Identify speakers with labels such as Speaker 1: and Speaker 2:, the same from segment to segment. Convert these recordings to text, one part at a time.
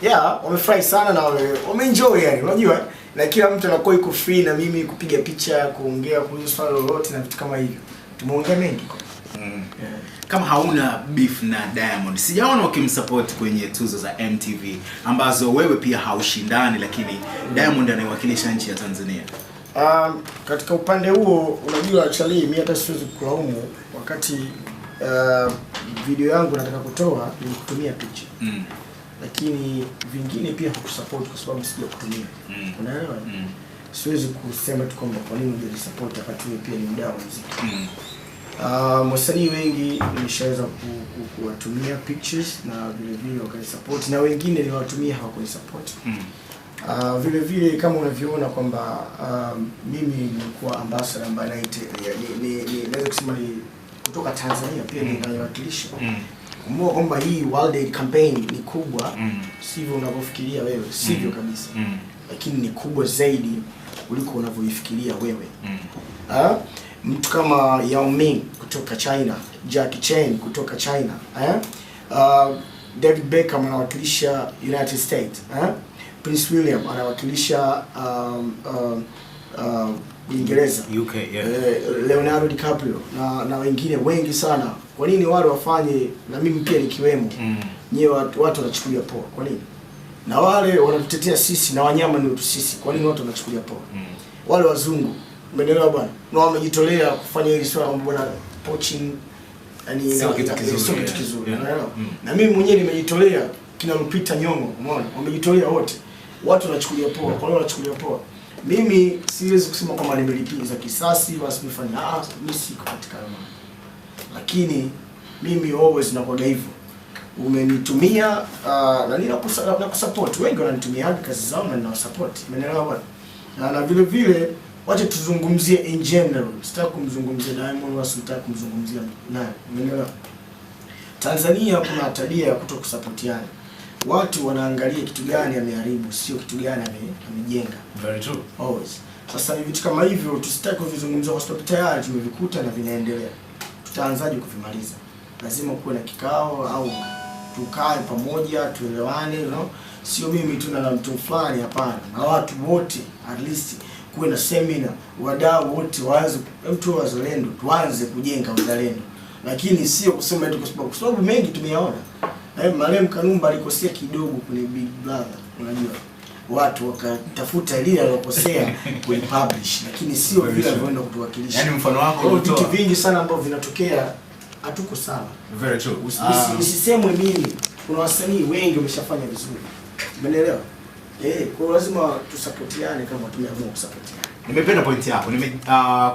Speaker 1: Yeah, wamefurahi sana na wameenjoy yani, unajua? Na kila mtu anakuwa yuko free na mimi kupiga picha, kuongea kuhusu swala lolote na vitu kama hivyo. Tumeongea mengi.
Speaker 2: Yeah. Kama hauna beef na Diamond, sijaona ukimsupport kwenye tuzo za MTV ambazo wewe pia haushindani, lakini Diamond anaiwakilisha nchi ya Tanzania.
Speaker 1: Katika upande huo unajua actually mimi hata siwezi kulaumu wakati video yangu nataka kutoa nilikutumia picha. Lakini vingine pia hukusupport kwa sababu sija kutumia. Unaelewa? Siwezi kusema tu kwamba kwa nini unisupport wakati wewe pia ni mdau wa muziki. Wasanii wengi nimeshaweza kuwatumia pictures na vile vile wakanisupport na wengine niliwatumia hawakunisupport. Vile vile kama unavyoona kwamba mimi nilikuwa ambassador ambaye naweza kusema ni kutoka Tanzania pia ninawakilisha. Kumbuka kwamba hii World Aid campaign ni kubwa, sivyo unavyofikiria wewe, sivyo kabisa. Lakini ni kubwa zaidi kuliko unavyoifikiria wewe. Mtu kama Yao Ming kutoka China, Jackie Chan kutoka China, David Beckham anawakilisha United States, Prince William anawakilisha Uingereza,
Speaker 2: UK, yeah.
Speaker 1: Leonardo DiCaprio na wengine wengi sana. Kwa nini wale wafanye na mimi pia nikiwemo? Nyewe watu wanachukulia poa. Kwa nini? Na wale wanatutetea sisi na wanyama ni wetu sisi. Kwa nini watu wanachukulia poa? Wale wazungu, umeelewa bwana? Na wamejitolea kufanya hili swala kwamba bwana poaching yani sio kitu kizuri. Unaelewa? Na mimi mwenyewe nimejitolea kina Lupita Nyong'o, umeona? Wamejitolea wote. Watu wanachukulia poa. Kwa nini wanachukulia poa? Mimi siwezi kusema kwamba nimelipiza kisasi basi nifanye mimi siko katika hayo. Lakini mimi always nakuwa hivyo. Umenitumia na ninakusupport. Wengi wananitumia hadi kazi zao na ninawasupport. Umeelewa bwana? Na vile vile wacha tuzungumzie in general. Sitaki kumzungumzia Diamond wala sitaki kumzungumzia naye. Umeelewa? Tanzania kuna tabia ya kutokusupportiana. Watu wanaangalia kitu gani ameharibu, sio kitu gani amejenga.
Speaker 2: Very true.
Speaker 1: Always. Sasa ni vitu kama hivyo tusitaki kuvizungumzia kwa sababu tayari tumevikuta na vinaendelea. Tutaanzaje kuvimaliza? Lazima kuwe na kikao au tukae pamoja, tuelewane, Sio mimi tu na mtu fulani, hapana. Na watu wote at least kuwe na seminar, wadau wote waanze mtu wa uzalendo, tuanze kujenga uzalendo. Lakini sio kusema eti kwa sababu mengi tumeyaona. Marehemu Kanumba alikosea kidogo kwenye Big Brother, unajua. Watu wakatafuta ile aliyokosea kuipublish, lakini sio vile alivyoenda kutuwakilisha.
Speaker 2: Yaani mfano wako
Speaker 1: vitu vingi sana ambavyo vinatokea hatuko sawa.
Speaker 2: Very true.
Speaker 1: Usisemwe mimi, kuna wasanii wengi wameshafanya vizuri. Umeelewa? Kwa lazima tusupportiane kama tumeamua kusupportiana.
Speaker 2: Nimependa point yako.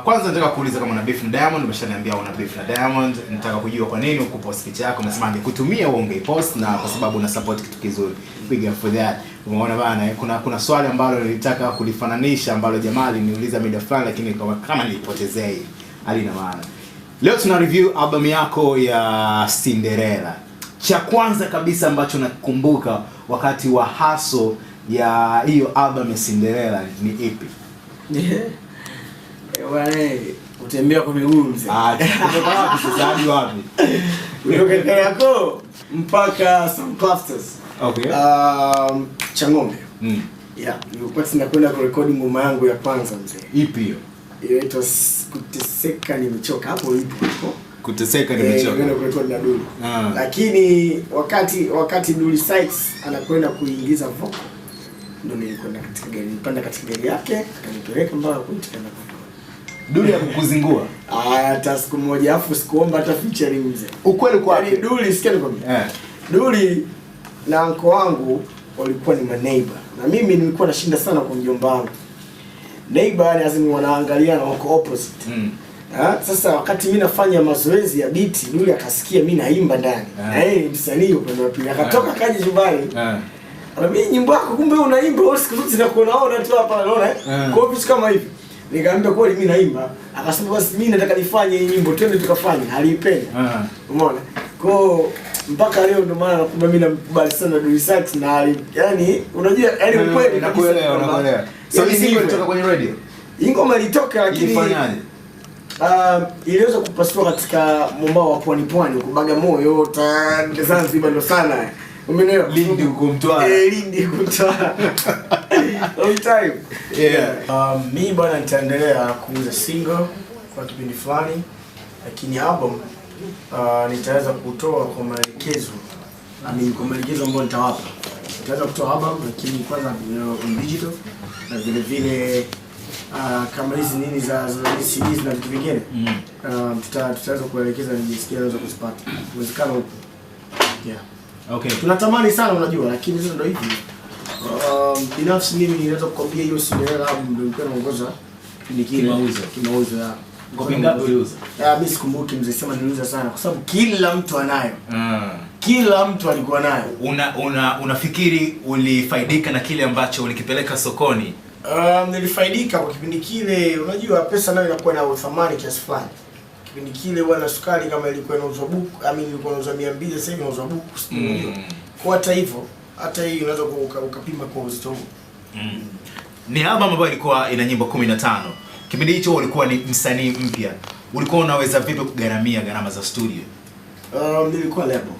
Speaker 2: Kwanza nataka kuuliza kama una beef na Diamond, umeshaniambia una beef na Diamond. Nataka kujua kwa nini ukupost picha yako, unasema angekutumia wewe ungeipost na kwa sababu una support kitu kizuri. Big up for that. Umeona bana, kuna swali ambalo nilitaka kulifananisha ambalo jamaa aliniuliza mida fulani lakini kama nilipotezea hii. Halina maana. Leo tuna review album yako ya Cinderella. Cha kwanza kabisa ambacho nakumbuka wakati wa hustle ya hiyo album ya Cinderella ni ipi?
Speaker 1: Bwana, utembea kwa miguu mzee.
Speaker 2: Kutoka wapi sasa hadi wapi?
Speaker 1: Kutoka yako mpaka some clusters.
Speaker 2: Okay.
Speaker 1: Changombe. Yeah, nilikuwa tunakwenda kurekodi ngoma yangu ya kwanza mzee.
Speaker 2: Ipi hiyo?
Speaker 1: Inaitwa Kuteseka Nimechoka. Hapo ipo.
Speaker 2: Kuteseka Nimechoka.
Speaker 1: Ndio kurekodi na Dully. Lakini wakati Dully Sykes anakwenda kuingiza vocal ndio nilikwenda katika gari, nilipanda katika gari yake, akanipeleka mpaka kuitika na vocal.
Speaker 2: Dully akukuzingua?
Speaker 1: Hata siku moja afu sikuomba hata featuring mzee.
Speaker 2: Ukweli kwa
Speaker 1: yani Dully sikia nikwambia. Dully na anko wangu walikuwa ni maneighbor. Na mimi nilikuwa nashinda sana kwa mjomba wangu. Neighbor lazima wanaangaliana wako opposite. Sasa wakati mimi nafanya mazoezi ya beat, Dully akasikia mimi naimba ndani. Na yeye msanii upande wa pili. Akatoka kaje nyumbani. Anambia nyimbo yako kumbe unaimba wewe siku zote nakuona tu hapa unaona Kwa vitu kama hivi. Nikamwambia kweli mimi naimba. Akasema basi mimi nataka nifanye hii nyimbo twende tukafanye. Alipenda. Umeona? Kwa mpaka leo ndio maana nakumbuka mimi namkubali sana Dully Sykes na yani unajua yani kweli
Speaker 2: nakuelewa. So hii ilitoka kwenye radio?
Speaker 1: Hii ngoma ilitoka lakini
Speaker 2: ilifanyaje?
Speaker 1: Iliweza kupasua katika mwambao wa pwani huko Bagamoyo, Zanzibar ndo sana. Umeelewa?
Speaker 2: Lindi huko Mtwara.
Speaker 1: Lindi huko Mtwara. Long time. Yeah. Mimi bwana nitaendelea kuuza single kwa kipindi fulani, lakini album nitaweza kutoa kwa maelekezo. Kwa maelekezo ambayo nitawapa. Nitaweza kutoa album lakini kwanza on digital na vile vile kama hizi nini za CDs na vitu vingine. Tutaweza kuelekeza ni jinsi gani unaweza kuzipata. Uwezekano upo. Yeah.
Speaker 2: Okay.
Speaker 1: Tunatamani sana unajua, lakini sasa ndio hivi. Binafsi mimi ninaweza kukwambia hiyo Cinderella album ndio ilikuwa inaongoza kipindi kile kimauzo ya.
Speaker 2: Kopi ngapi uliuza?
Speaker 1: Mimi sikumbuki, mzee sema niliuza sana kwa sababu kila mtu anayo. Kila mtu alikuwa nayo.
Speaker 2: Unafikiri ulifaidika na kile ambacho ulikipeleka sokoni?
Speaker 1: Nilifaidika kwa kipindi kile, unajua pesa nayo inakuwa na thamani kiasi fulani. Kipindi kile bwana sukari kama ilikuwa inauzwa buku, ilikuwa inauzwa 200, sasa hivi inauzwa buku 60. Kwa hata hivyo, hata hii unaweza ukapima kwa uzito huu.
Speaker 2: Ni album ambayo ilikuwa ina nyimbo 15. Kipindi hicho ulikuwa ni msanii mpya. Ulikuwa unaweza vipi kugharamia gharama za studio?
Speaker 1: Nilikuwa label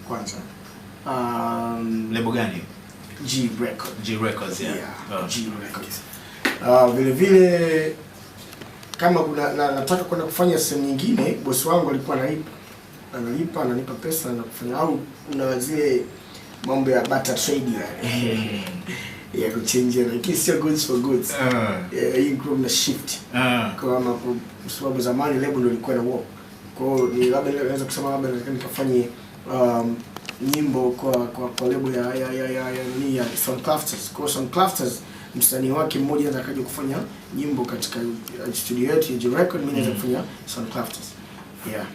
Speaker 1: kwanza.
Speaker 2: Label gani?
Speaker 1: G Records.
Speaker 2: G Records, yeah.
Speaker 1: G Records. Vile vile kama kuna nataka kwenda kufanya sehemu nyingine, bosi wangu alikuwa ananipa pesa na kufanya, au kuna zile mambo ya barter trade ya kuchange, lakini sio goods for goods. Hii group na shift. Kwa sababu zamani label ndio ilikuwa na work. Kwa hiyo ni labda naweza kusema labda nikafanye nyimbo kwa label ya Soundcrafters. Kwa Soundcrafters msanii wake mmoja anataka kufanya nyimbo katika studio yetu ya G Record, mimi naweza kufanya Soundcrafters. Yeah.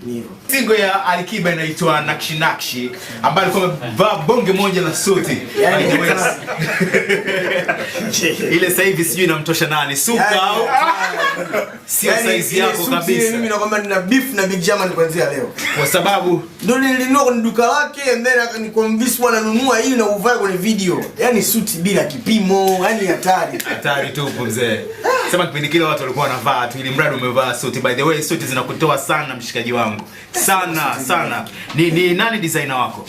Speaker 1: Ni hivyo.
Speaker 2: Single ya Alikiba inaitwa Nakshi Nakshi ambayo alikuwa amevaa bonge moja la suti. Ile sasa hivi sijui inamtosha nani, Suka au sio size yako kabisa.
Speaker 1: Mimi nakwambia nina beef na Big German kuanzia leo.
Speaker 2: Kwa sababu
Speaker 1: ndio nilinunua kwenye duka lake and then akaniconvince bwana nunua hii na uvae kwenye video. Yaani suti bila kipimo, yani hatari
Speaker 2: tu mzee. Sema kipindi kile watu walikuwa wanavaa tu ili mradi umevaa suti. By the way, suti zinakutoa sana mshikaji wangu. Sana. Ni nani designer wako?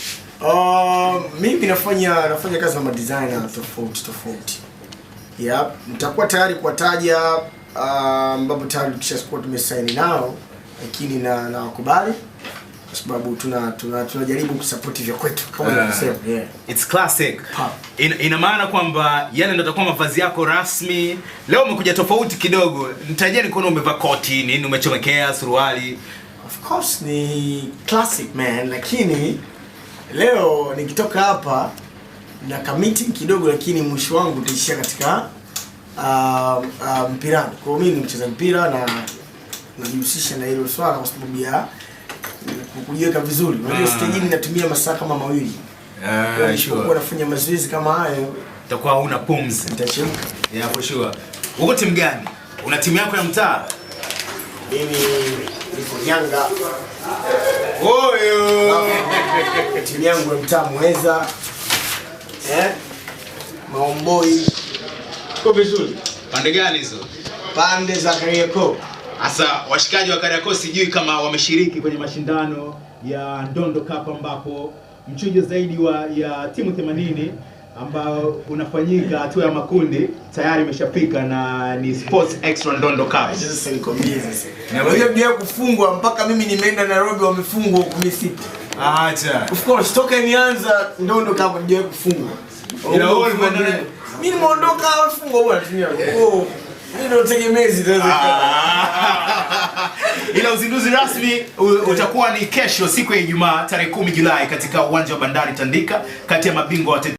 Speaker 1: Mimi nafanya kazi na madesigner tofauti. Yep, nitakuwa tayari kuwataja ambapo tayari tukishakuwa tumesaini nao, lakini na wakubali kwa sababu tunajaribu kusupport vya kwetu kama nilivyosema. Yeah.
Speaker 2: It's classic. Ina maana kwamba yale ndio atakuwa mavazi yako rasmi. Leo umekuja tofauti kidogo. Nitajia nikuona umevaa koti, nini umechomekea suruali.
Speaker 1: Of course ni classic man, lakini leo nikitoka hapa na committee kidogo, lakini mwisho wangu utaishia katika mpira. Kwa mimi ni mcheza mpira na najihusisha na hilo swala kwa sababu ya kujiweka vizuri. Unajua stage hii natumia masaa kama 2. Sure. Nafanya mazoezi kama hayo
Speaker 2: utakuwa huna pumzi.
Speaker 1: Nitachemka.
Speaker 2: Yeah, for sure. Uko timu gani? Una timu yako ya mtaa?
Speaker 1: Mimi niko Yanga.
Speaker 2: Oyo.
Speaker 1: Timu yangu ya mtaa Muheza. Maomboi. Uko vizuri?
Speaker 2: Pande gani hizo?
Speaker 1: Pande za Kariakoo.
Speaker 2: Asa washikaji wa Kariakoo sijui kama wameshiriki kwenye mashindano ya Ndondo Cup ambapo mchujo zaidi ya timu 80 ambao unafanyika hatua ya makundi tayari imeshafika na ni Sports Extra Ndondo Cup.
Speaker 1: Sasa nikwambie sasa. Na wewe bila kufungwa mpaka mimi nimeenda Nairobi wamefungwa 16.
Speaker 2: Acha.
Speaker 1: Of course toka nianza Ndondo Cup ndio kufungwa.
Speaker 2: Ila wewe umeenda
Speaker 1: mimi nimeondoka wafungwa bwana dunia. Mimi ndo tegemezi taweza.
Speaker 2: Ila uzinduzi rasmi utakuwa ni kesho siku ya Ijumaa tarehe 10 Julai katika uwanja wa Bandari Tandika kati ya mabingwa wa